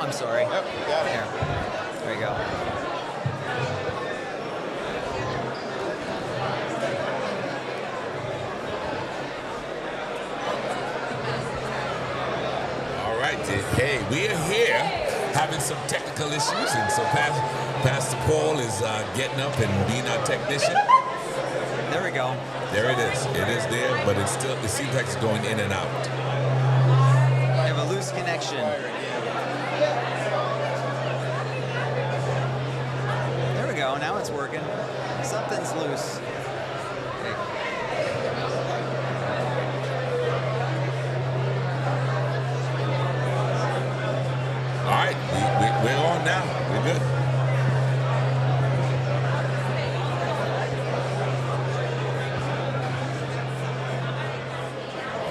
I'm sorry. Yep, got it. Here. There you go. All right. Hey, we are here having some technical issues, and so Pastor Paul is getting up and being our technician. There we go. There it is. It is there, but it seems like it's going in and out. I have a loose connection. There we go. Now it's working. Something's loose. Okay. All right, we're on now. We're good.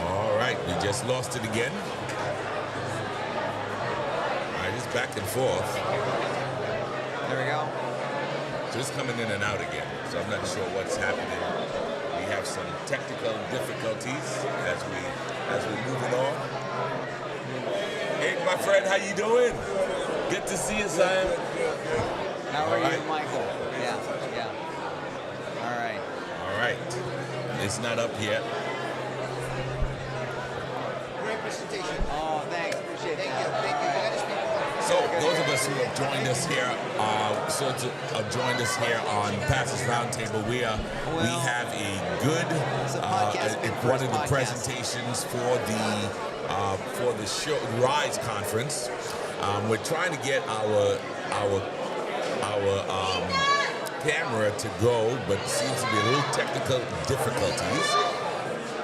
All right, we just lost it again. All right, it's back and forth. There we go. So it's coming in and out again. So I'm not sure what's happening. We have some technical difficulties as we move it on. Hey, my friend, how you doing? Good to see you, Simon. How are All right. you, Michael? Yeah. All right. All right. It's not up yet. Great presentation. Oh, thanks. Appreciate Thank that. you. Thank you. Gotta speak more. So those of us who have joined us here, on Pastors Roundtable, we have a good one of the presentations for the show Rise conference. We're trying to get our camera to go, but it seems to be a little technical difficulties.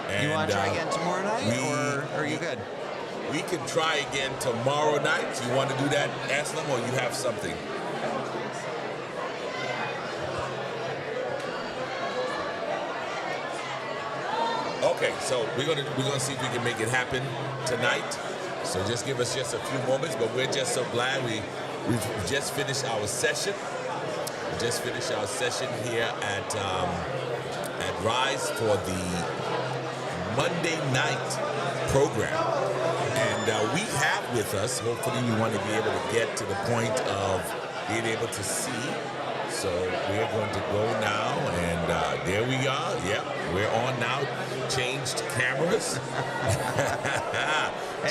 And, You want to try again tomorrow night, or are you good? We can try again tomorrow night. You want to do that, Aslam, or you have something? Okay, so we're gonna see if we can make it happen tonight. So just give us just a few moments, but we're just so glad we've just finished our session. We just finished our session here at Rise for the Monday night program. And we have with us, hopefully we want to be able to get to the point of being able to see. So we're going to go now, and there we are. Yep, we're on now. Changed cameras.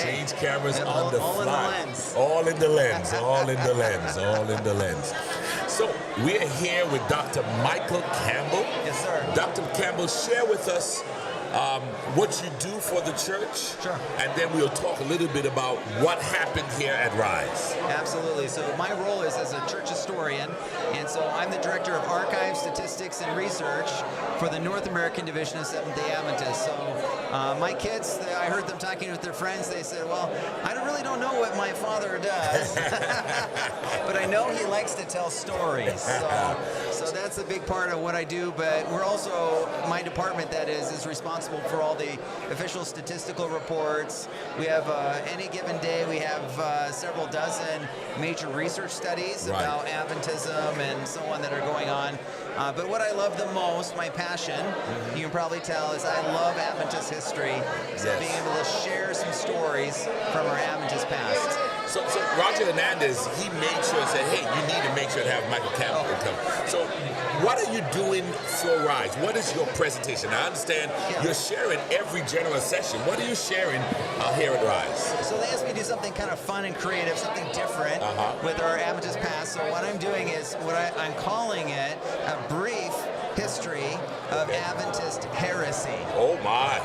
Changed cameras on the fly. All in the lens. All in the lens. All in the lens. So we're here with Dr. Michael Campbell. Yes, sir. Dr. Campbell, share with us what you do for the church. Sure. And then we'll talk a little bit about what happened here at Rise. Absolutely. So my role is as a church historian, and so I'm the director of archive, statistics, and research for the North American Division of Seventh-day Adventists. So my kids, I heard them talking with their friends. They said, "Well, I really don't know what my father does, but I know he likes to tell stories." So that's a big part of what I do. But we're also my department that is responsible for all the official statistical reports. We have any given day we have several dozen major research studies about Adventism and so on that are going on. But what I love the most, my passion, you can probably tell, is I love Adventist history. So being able to share some stories from our Adventist past. So Roger Hernandez, he made sure and said, hey, you need to make sure to have Michael Campbell come. So what are you doing for Rise? What is your presentation? I understand you're sharing every general session. What are you sharing here at Rise? So they asked me to do something kind of fun and creative, something different with our Adventist past. So what I'm doing is I'm calling it a brief history of Adventist heresy. Oh my.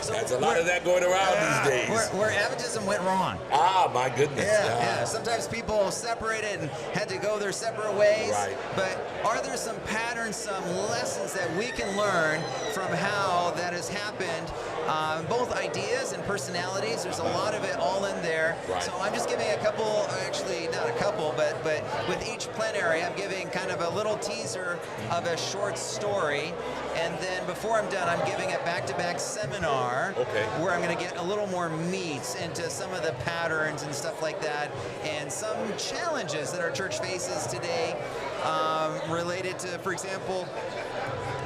There's a lot of that going around these days. Where Adventism went wrong. Ah, my goodness. Yeah. Sometimes people separated and had to go their separate ways. Right. But are there some patterns, some lessons that we can learn from how that has happened? Both ideas and personalities. There's a lot of it all in there. Right. So I'm just giving a couple, actually not a couple, but with each plenary, I'm giving kind of a little teaser of a short story. And then before I'm done, I'm giving a back-to-back seminar where I'm going to get a little more meat into some of the patterns and stuff like that, and some challenges that our church faces today related to, for example,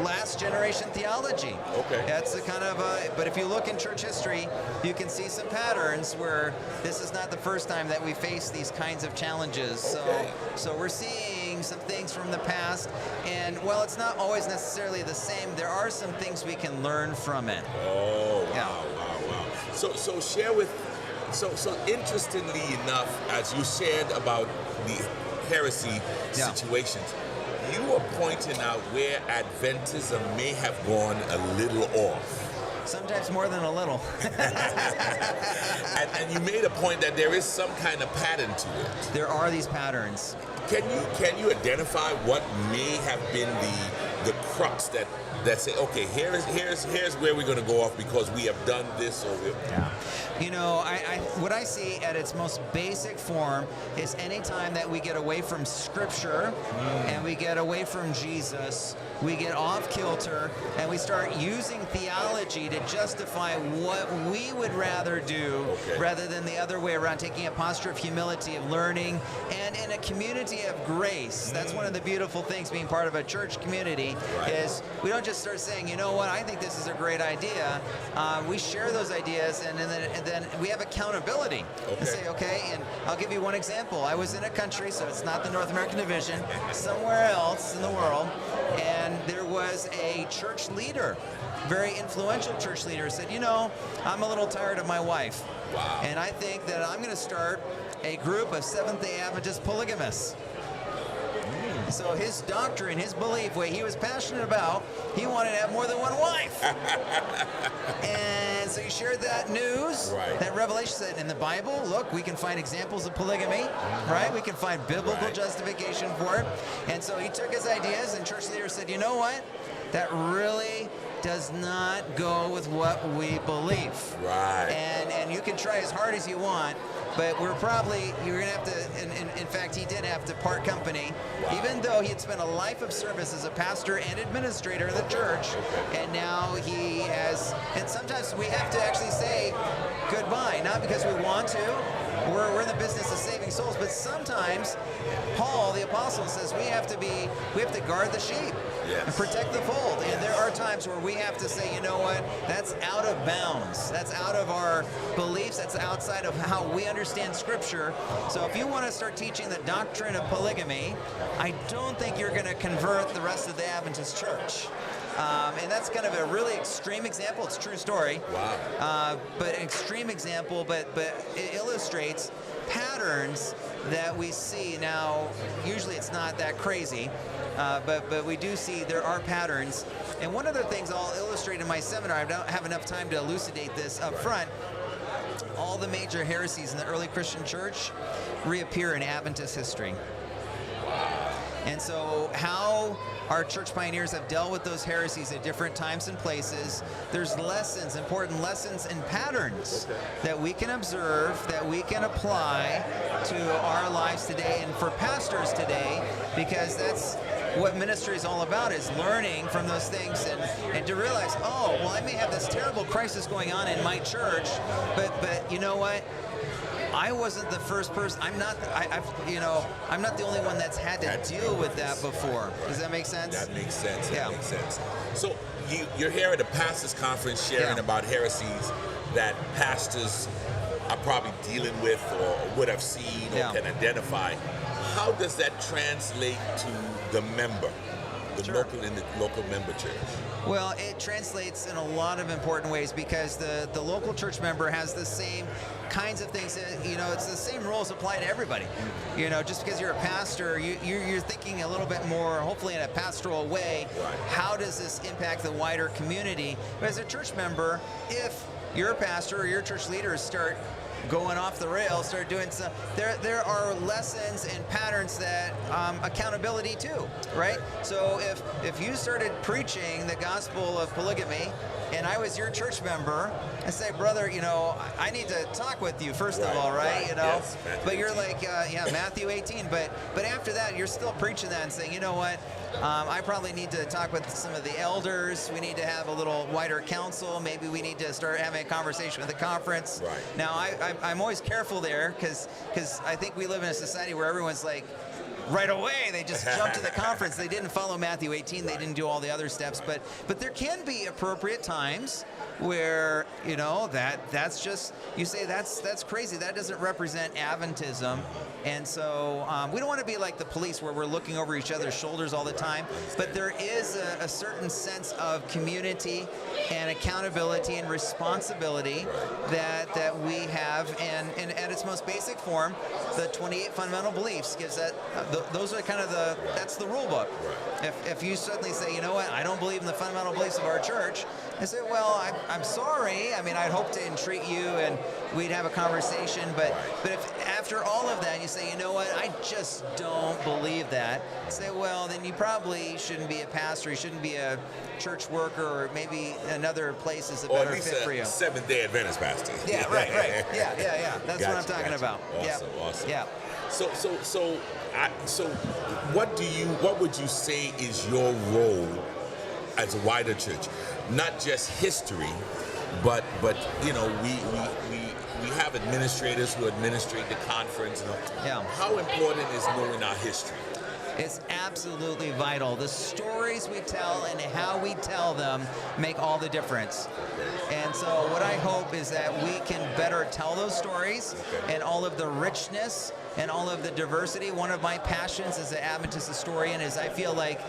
last generation theology. Okay. That's a kind of but if you look in church history, you can see some patterns where this is not the first time that we face these kinds of challenges. Okay. So we're seeing some things from the past, and while it's not always necessarily the same, there are some things we can learn from it. Oh, wow, Yeah. wow. So share with, so interestingly enough, as you shared about the heresy Yeah. situations, you were pointing out where Adventism may have gone a little off. Sometimes more than a little. And you made a point that there is some kind of pattern to it. There are these patterns. Can you identify what may have been the crux that say, okay, here's where we're going to go off because we have done this or we You know, what I see at its most basic form is anytime that we get away from Scripture and we get away from Jesus, we get off kilter and we start using theology to justify what we would rather do rather than the other way around, taking a posture of humility, of learning, and in a community of grace. That's one of the beautiful things being part of a church community is we don't just start saying, you know what, I think this is a great idea. We share those ideas and then we have accountability and say, okay, and I'll give you one example. I was in a country, so it's not the North American division, somewhere else in the world, and there was a church leader, very influential church leader, who said, you know, I'm a little tired of my wife. Wow. And I think that I'm going to start a group of Seventh-day Adventist polygamists. So his doctrine, his belief, what he was passionate about, he wanted to have more than one wife. And so he shared that news, that revelation said in the Bible, look, we can find examples of polygamy, right? We can find biblical justification for it. And so he took his ideas and church leaders said, you know what? That really does not go with what we believe. Right. And you can try as hard as you want, but you're going to have to, in fact, he did have to part company, even though he had spent a life of service as a pastor and administrator of the church, and now he has, and sometimes we have to actually say goodbye, not because we want to, we're in the business of saving souls, but sometimes Paul, the apostle, says we have to guard the sheep and protect the fold, and there are times where we have to say, you know what, that's out of bounds, that's out of our beliefs, that's outside of how we understand Scripture. So if you want to start teaching the doctrine of polygamy, I don't think you're going to convert the rest of the Adventist church. And that's kind of a really extreme example. It's a true story. Wow. But an extreme example, but it illustrates patterns that we see. Now, usually it's not that crazy, but we do see there are patterns. And one of the things I'll illustrate in my seminar, I don't have enough time to elucidate this up front, all the major heresies in the early Christian church reappear in Adventist history. And so how our church pioneers have dealt with those heresies at different times and places, there's lessons, important lessons and patterns that we can observe, that we can apply to our lives today and for pastors today, because that's what ministry is all about, is learning from those things and to realize, oh, well, I may have this terrible crisis going on in my church, but you know what? I wasn't the first person. I'm not the only one that's had to deal with that before. Does that make sense? That makes sense. Yeah. That makes sense. So you're here at a pastors' conference sharing about heresies that pastors are probably dealing with or would have seen or can identify. How does that translate to the member, the local member church? Well, it translates in a lot of important ways because the local church member has the same kinds of things that, it's the same rules apply to everybody. Just because you're a pastor, you're thinking a little bit more, hopefully in a pastoral way, how does this impact the wider community? But as a church member, if your pastor or your church leaders start going off the rails, start doing some, there are lessons and patterns that accountability too, right? So if you started preaching the gospel of polygamy and I was your church member, I say, brother, I need to talk with you first of all, right? Yes, but you're like, Matthew 18, but after that you're still preaching that and saying, you know what, I probably need to talk with some of the elders. We need to have a little wider council. Maybe we need to start having a conversation with the conference. Right. Now, I'm always careful there because I think we live in a society where everyone's like, right away. They just jumped to the conference. They didn't follow Matthew 18. They didn't do all the other steps. But there can be appropriate times where, you know, that's just, you say that's crazy. That doesn't represent Adventism. And so we don't want to be like the police where we're looking over each other's shoulders all the time. But there is a certain sense of community and accountability and responsibility that we have. And at its most basic form, the 28 fundamental beliefs gives that, those are kind of that's the rule book. If you suddenly say, you know what, I don't believe in the fundamental beliefs of our church, I say, well, I'm sorry. I mean, I'd hope to entreat you and we'd have a conversation. But if after all of that you say, you know what, I just don't believe that, say, well, then you probably shouldn't be a pastor. You shouldn't be a church worker, or maybe another place is a better fit for you. Seventh-day Adventist pastor. Yeah, right. Yeah. That's what I'm talking about. Awesome. Yeah. So what would you say is your role as a wider church? Not just history, but you know, we have administrators who administrate the conference. Yeah. How important is knowing our history? It's absolutely vital. The stories we tell and how we tell them make all the difference. And so what I hope is that we can better tell those stories and all of the richness and all of the diversity. One of my passions as an Adventist historian is I feel like,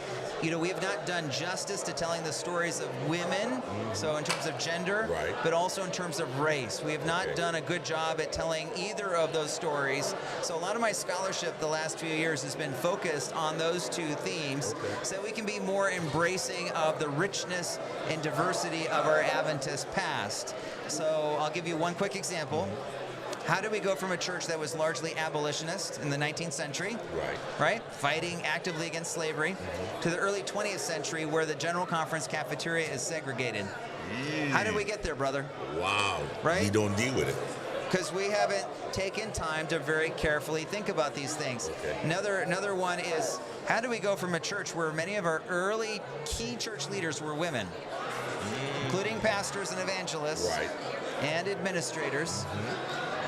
you know, we have not done justice to telling the stories of women, so in terms of gender, but also in terms of race. We have not done a good job at telling either of those stories. So a lot of my scholarship the last few years has been focused on those two themes so that we can be more embracing of the richness and diversity of our Adventist past. So I'll give you one quick example. How did we go from a church that was largely abolitionist in the 19th century, right, fighting actively against slavery, to the early 20th century where the General Conference cafeteria is segregated? How did we get there, brother? Wow. Right? We don't deal with it. Because we haven't taken time to very carefully think about these things. Another one is, how do we go from a church where many of our early key church leaders were women, including pastors and evangelists and administrators,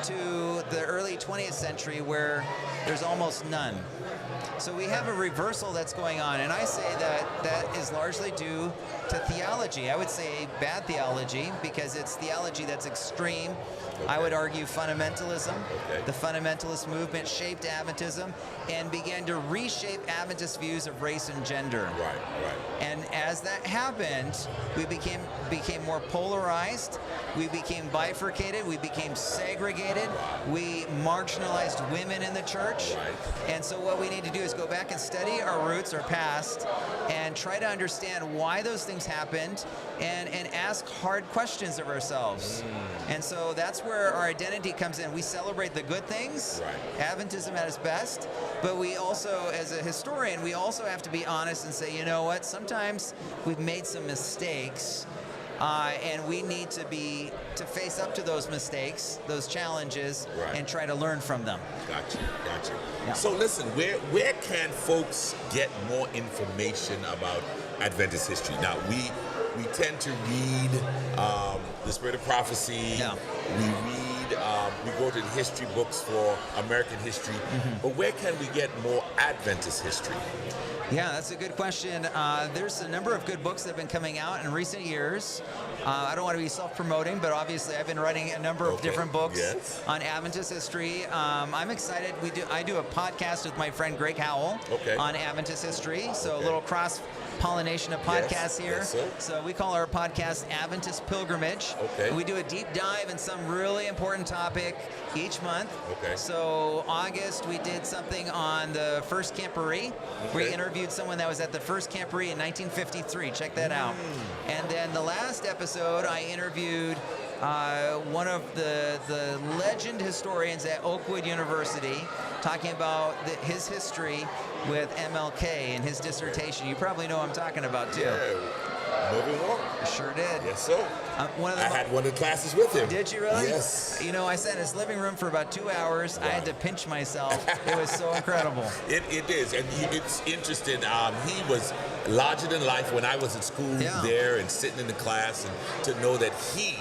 to the early 20th century where there's almost none? So we have a reversal that's going on, and I say that is largely due to theology. I would say bad theology, because it's theology that's extreme. I would argue fundamentalism. The fundamentalist movement shaped Adventism and began to reshape Adventist views of race and gender. And as that happened, we became more polarized. We became bifurcated. We became segregated. We marginalized women in the church. And so what we need to do is go back and study our roots, our past, and try to understand why those things happened, and ask hard questions of ourselves. And so that's where our identity comes in. We celebrate the good things, Adventism at its best, but we also, as a historian, we also have to be honest and say, you know what, sometimes we've made some mistakes, and we need to face up to those mistakes, those challenges, and try to learn from them. Gotcha. Yeah. So listen, where can folks get more information about Adventist history? Now, we tend to read The Spirit of Prophecy. We read, we go to the history books for American history. But where can we get more Adventist history? Yeah, that's a good question. There's a number of good books that have been coming out in recent years. I don't want to be self-promoting, but obviously I've been writing a number of different books on Adventist history. I'm excited. I do a podcast with my friend Greg Howell on Adventist history. So a little cross-pollination of podcasts here. So we call our podcast Adventist Pilgrimage. We do a deep dive in some really important topic each month. So August we did something on the first camporee. We interviewed someone that was at the first camporee in 1953. Check that out. And then the last episode I interviewed one of the legend historians at Oakwood University, talking about his history with MLK and his dissertation. You probably know what I'm talking about too. Moving on. Sure did. Yes, sir. I had one of the classes with him. Did you really? Yes. You know, I sat in his living room for about 2 hours. I had to pinch myself. It was so incredible. It is, and it's interesting. He was larger than life when I was in school there and sitting in the class, and to know that he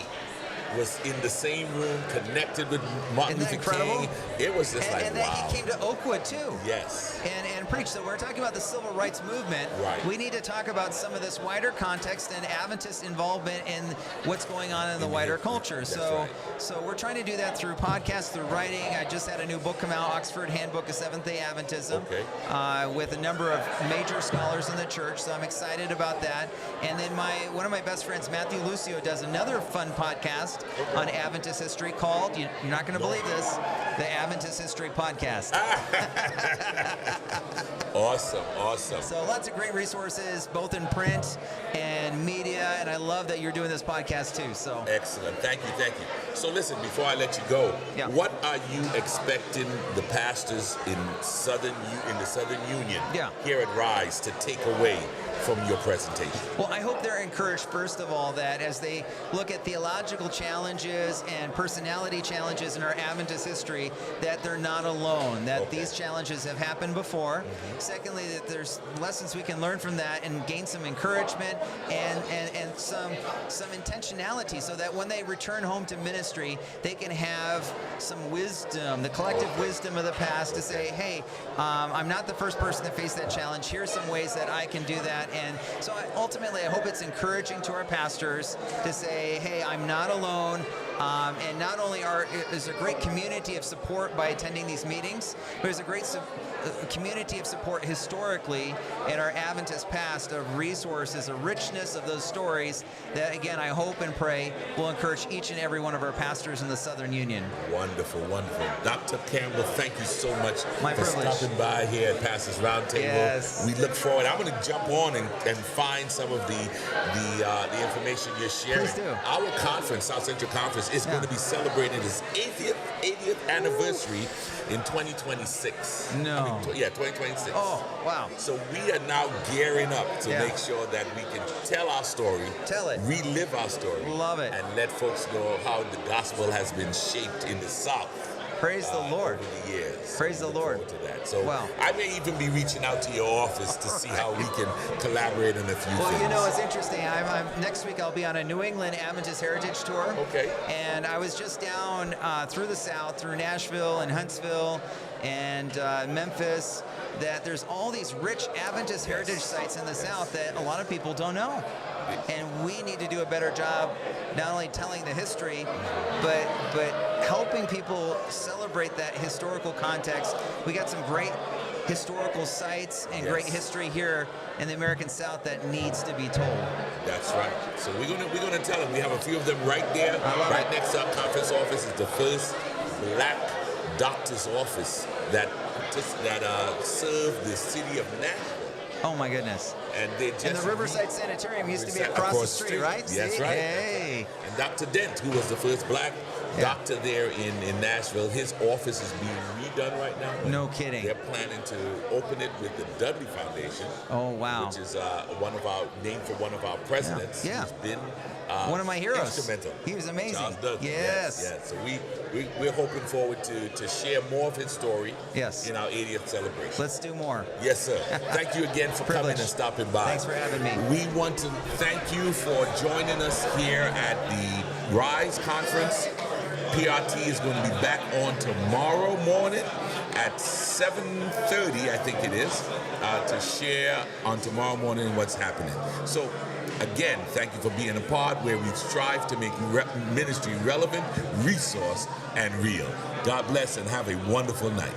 was in the same room, connected with Martin Isn't that Luther incredible? King. It was just And then wow. he came to Oakwood too. Yes. And preach. So we're talking about the civil rights movement. Right. We need to talk about some of this wider context and Adventist involvement in what's going on in the wider culture. That's So right. so we're trying to do that through podcasts, through writing. I just had a new book come out, Oxford Handbook of Seventh-day Adventism, Okay. with a number of major scholars in the church. So I'm excited about that. And then one of my best friends, Matthew Lucio, does another fun podcast on Adventist history called, you're not going to believe this, the Adventist History Podcast. Awesome, awesome. So lots of great resources, both in print and media, and I love that you're doing this podcast too. So Excellent. Thank you, thank you. So listen, before I let you go, Yeah. what are you expecting the pastors in the Southern Union Yeah. here at Rise to take away from your presentation? well, I hope they're encouraged, first of all, that as they look at theological challenges and personality challenges in our Adventist history, that they're not alone, that Okay. these challenges have happened before. Secondly, that there's lessons we can learn from that and gain some encouragement and some intentionality, so that when they return home to ministry, they can have some wisdom, the collective wisdom of the past, to say, hey, I'm not the first person to face that challenge. Here's some ways that I can do that. And so ultimately, I hope it's encouraging to our pastors to say, hey, I'm not alone. And not only is a great community of support by attending these meetings, but there's a great community of support historically in our Adventist past, of resources, a richness of those stories that, again, I hope and pray will encourage each and every one of our pastors in the Southern Union. Wonderful, wonderful. Dr. Campbell, thank you so much My for privilege. stopping by here at Pastors Roundtable. Yes. We look forward. I'm going to jump on and find some of the information you're sharing. Please do. Our conference, South Central Conference, is going to be celebrating its 80th anniversary in 2026. No. 2026. Oh, wow. So we are now gearing up to Yeah. make sure that we can tell our story, Tell it. relive our story, Love it. and let folks know how the gospel has been shaped in the South. Praise the Lord. Over the years. Praise So the we look Lord. forward to that. So Wow. I may even be reaching out to your office to see how we can collaborate on a few Well, things. you know, it's interesting. Next week I'll be on a New England Adventist Heritage Tour. Okay. And I was just down through the South, through Nashville and Huntsville and Memphis, that there's all these rich Adventist heritage sites in the South that a lot of people don't know. And we need to do a better job not only telling the history, but helping people celebrate that historical context. We got some great historical sites and great Yes. history here in the American South that needs to be told. That's right. So we're gonna tell them. We have a few of them right there. I love Right it. next to our conference office is the first black doctor's office that served the city of Nashville. Oh my goodness. And they just And the Riverside Sanitarium used to be Riverside across the street, right? That's See? right. Hey. And Dr. Dent, who was the first black doctor there in Nashville, his office is being redone right now. No kidding. They're planning to open it with the Dudley Foundation. Oh, wow. Which is named for one of our presidents. Yeah. Who's been One of my heroes. Instrumental. He was amazing. Charles Dudley. Yes. Yes. So we're hoping forward to share more of his story. Yes. In our 80th celebration. Let's do more. Yes, sir. Thank you again for coming Privilege. and stopping by. Thanks for having me. We want to thank you for joining us here at the Rise Conference. PRT is going to be back on tomorrow morning at 7:30, I think it is, to share on tomorrow morning what's happening. So, again, thank you for being a part where we strive to make ministry relevant, resource, and real. God bless and have a wonderful night.